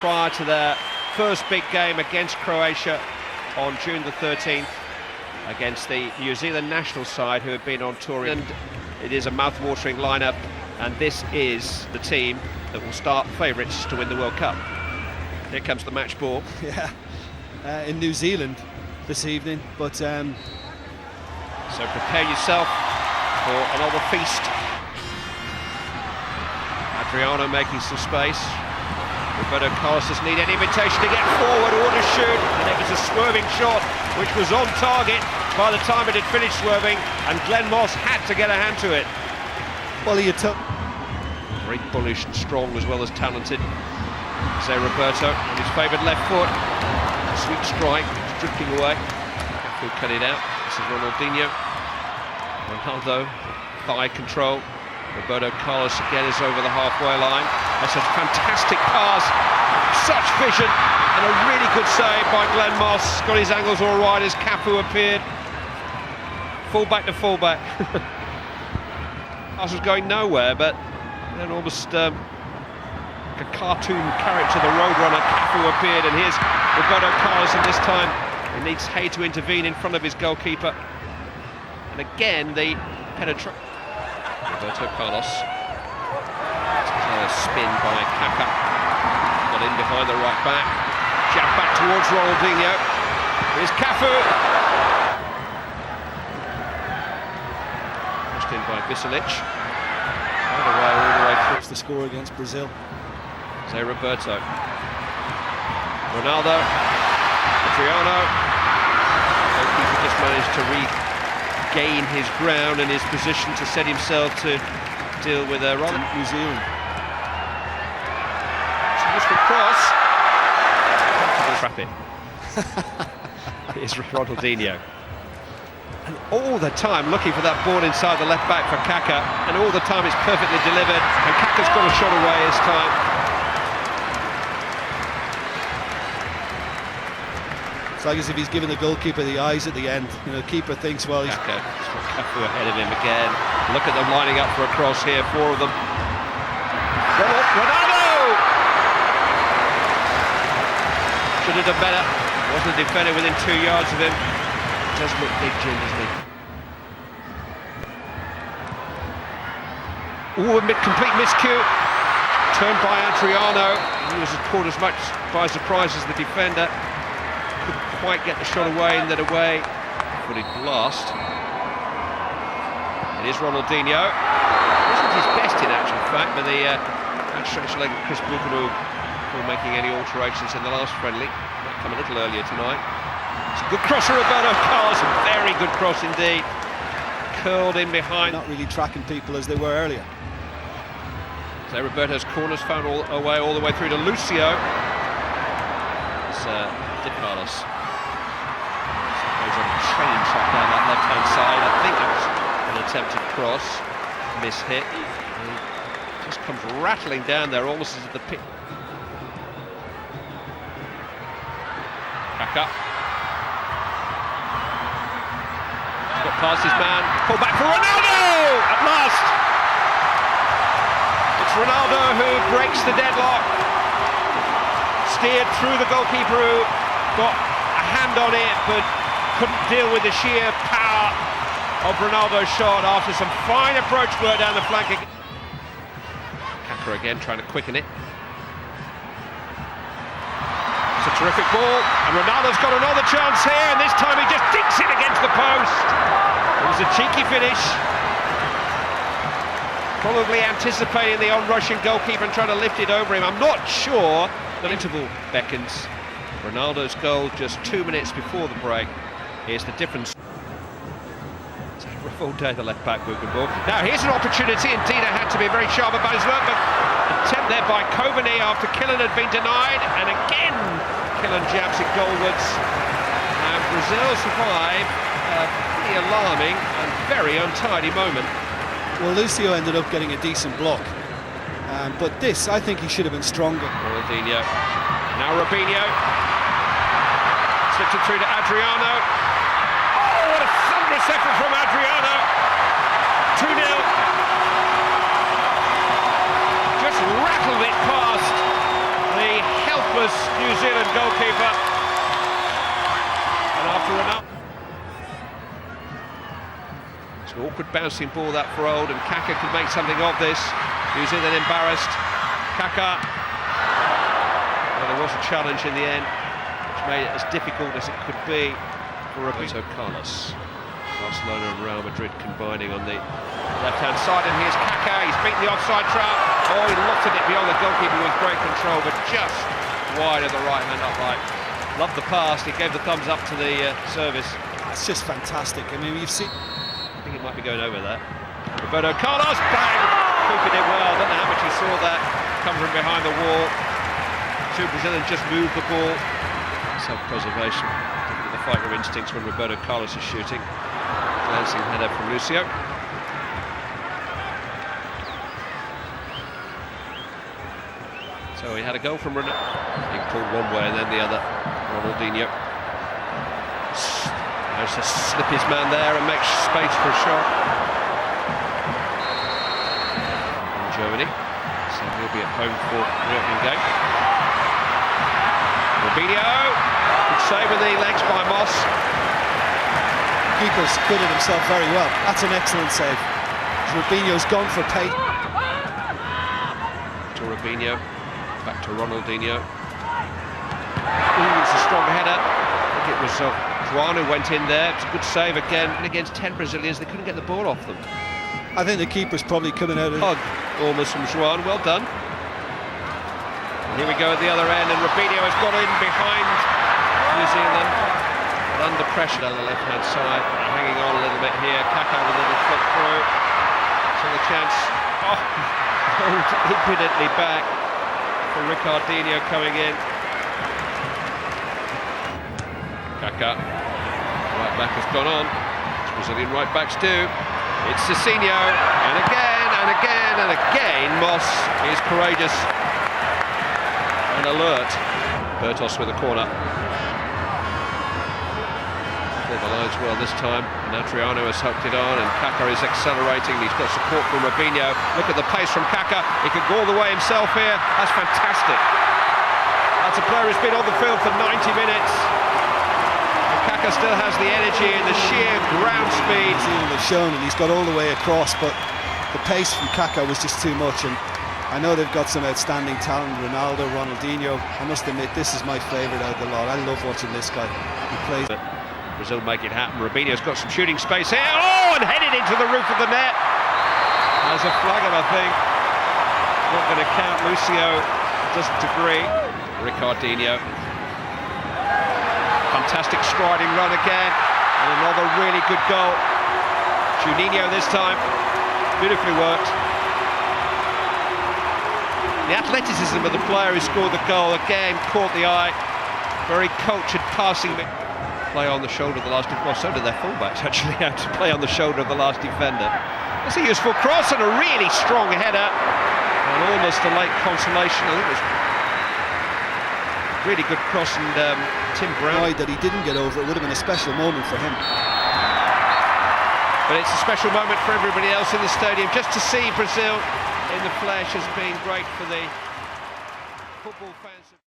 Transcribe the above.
Prior to their first big game against Croatia on June the 13th against the New Zealand national side who have been on tour. And it is a mouth-watering lineup, and this is the team that will start favourites to win the World Cup. Here comes the match ball. Yeah, in New Zealand this evening, but so prepare yourself for another feast. Adriano making some space. Roberto Carlos doesn't need any invitation to get forward or to shoot, and it was a swerving shot which was on target by the time it had finished swerving, and Glenn Moss had to get a hand to it. well, he took Very bullish and strong as well as talented. Jose Roberto on his favoured left foot. Sweet strike, it's drifting away. Cafu cut it out. This is Ronaldinho. Ronaldo, thigh control. Roberto Carlos again is over the halfway line. That's a fantastic pass, such vision, and a really good save by Glenn Moss. Got his angles all right as Cafu appeared. Fullback to fullback. Pass was going nowhere, but then almost like a cartoon character, the Roadrunner, Cafu appeared, and here's Roberto Carlos, and this time he needs Hay to intervene in front of his goalkeeper. And again, the penetration. Roberto Carlos. Spin by Kaká. Got in behind the right back. Jab back towards Ronaldinho. Here's Cafu. Pushed in by Visalic. All the way through. It's the score against Brazil. Jose Roberto. Ronaldo. Adriano. Goalkeeper just managed to regain his ground and his position to set himself to deal with New Zealand. Cross. Trap it. Here's Ronaldinho. And all the time looking for that ball inside the left back for Kaká, and all the time it's perfectly delivered, and Kaká's got a shot away this time. It's like as if he's giving the goalkeeper the eyes at the end. You know, the keeper thinks, well, he's Cafu ahead of him again. Look at them lining up for a cross here, four of them. Ronaldo! Should have done better. Wasn't a defender within 2 yards of him. Does look big, Jim, doesn't he? Ooh, complete miscue. Turned by Adriano. He was caught as much by surprise as the defender. Couldn't quite get the shot away, and then away. Footed blast. It is Ronaldinho. Wasn't his best in actual fact, but the outstretched leg of Chris Boukounou before making any alterations in the last friendly. Might come a little earlier tonight. It's a good cross from Roberto Carlos, a very good cross indeed. Curled in behind. not really tracking people as they were earlier. So Roberto's corners found a way all the way through to Lucio. It's De Carlos. Goes on a train shot down that left-hand side. I think it was an attempted cross. Miss-hit. Just comes rattling down there almost as if the pit. Back up. Got past his man. Pull back for Ronaldo! At last! It's Ronaldo who breaks the deadlock. Steered through the goalkeeper who got a hand on it but couldn't deal with the sheer power of Ronaldo's shot after some fine approach work down the flank. Kaká again trying to quicken it. It's a terrific ball, and Ronaldo's got another chance here, and this time he just dinks it against the post. It was a cheeky finish. Probably anticipating the on-rushing goalkeeper and trying to lift it over him. I'm not sure that interval beckons. Ronaldo's goal just 2 minutes before the break. Here's the difference. It's a rough all day, the left-back Boukounou. Now here's an opportunity, indeed it had to be very sharp about his work, but attempt there by Kovany after Killen had been denied, and again Killen jabs it goalwards. And Brazil survive a pretty alarming and very untidy moment. Well, Lucio ended up getting a decent block, but this, I think he should have been stronger. Ronaldinho. Now Robinho. Slipped it through to Adriano. Oh, what a thunderous effort from Adriano. 2-0. Just rattled it past the helpless was New Zealand goalkeeper. And after Ronaldo, it's an awkward bouncing ball that for Old, and Kaka could make something of this. New Zealand embarrassed. Kaka. Well, there was a challenge in the end, which made it as difficult as it could be for Roberto Carlos. Barcelona and Real Madrid combining on the left-hand side, and here's Kaka. He's beaten the offside trap. Oh, he lofted it beyond the goalkeeper with great control, but just wide of the right-hand upright. Loved the pass. He gave the thumbs up to the service. That's just fantastic. I mean, you've seen... I think it might be going over there. Roberto Carlos, bang! Cooper did well. I don't know how much he saw that come from behind the wall. Two Brazilians just moved the ball. Self-preservation. The fighter instincts when Roberto Carlos is shooting. Glancing header from Lucio. So he had a goal from Ronaldo. He pulled one way and then the other. Ronaldinho. Managed to slip his man there and make space for a shot. In Germany. So he'll be at home for the opening game. Robinho. Good save with the legs by Moss. Keeper's acquitted himself very well. That's an excellent save. Robinho's gone for pace. To Robinho, back to Ronaldinho. Ooh, it's a strong header. I think it was Juan who went in there. It's a good save again. And against 10 Brazilians, they couldn't get the ball off them. I think the keeper's probably coming out of... Hug almost from Juan, well done. And here we go at the other end, and Robinho has got in behind New Zealand. Under pressure on the left-hand side, hanging on a little bit here. Kaka with a little foot through. So the chance, pulled impudently back for Ricardinho coming in. Kaka, right back has gone on. As Brazilian right backs do. It's Cicinho, and again, and again, and again, Moss is courageous and alert. Bertos with a corner. The lines well this time, and Adriano has hooked it on, and Kaka is accelerating. He's got support from Robinho. Look at the pace from Kaka. He could go all the way himself here. That's fantastic. That's a player who's been on the field for 90 minutes. And Kaka still has the energy and the sheer ground speed. They've shown, and he's got all the way across, but the pace from Kaka was just too much. And I know they've got some outstanding talent, Ronaldo, Ronaldinho. I must admit, this is my favourite out of the lot. I love watching this guy. He plays. Brazil make it happen. Robinho's got some shooting space here. Oh, and headed into the roof of the net. There's a flag up, I think. Not going to count. Lucio doesn't agree. Ricardinho. Fantastic striding run again. And another really good goal. Juninho this time. Beautifully worked. The athleticism of the player who scored the goal again caught the eye. Very cultured passing. Play on the shoulder of the last, well, so did their fullbacks actually, had to play on the shoulder of the last defender. It's a useful cross and a really strong header, and almost a late consolation. I think it was really good cross, and Tim Brown. That he didn't get over, it would have been a special moment for him. But it's a special moment for everybody else in the stadium. Just to see Brazil in the flesh has been great for the football fans.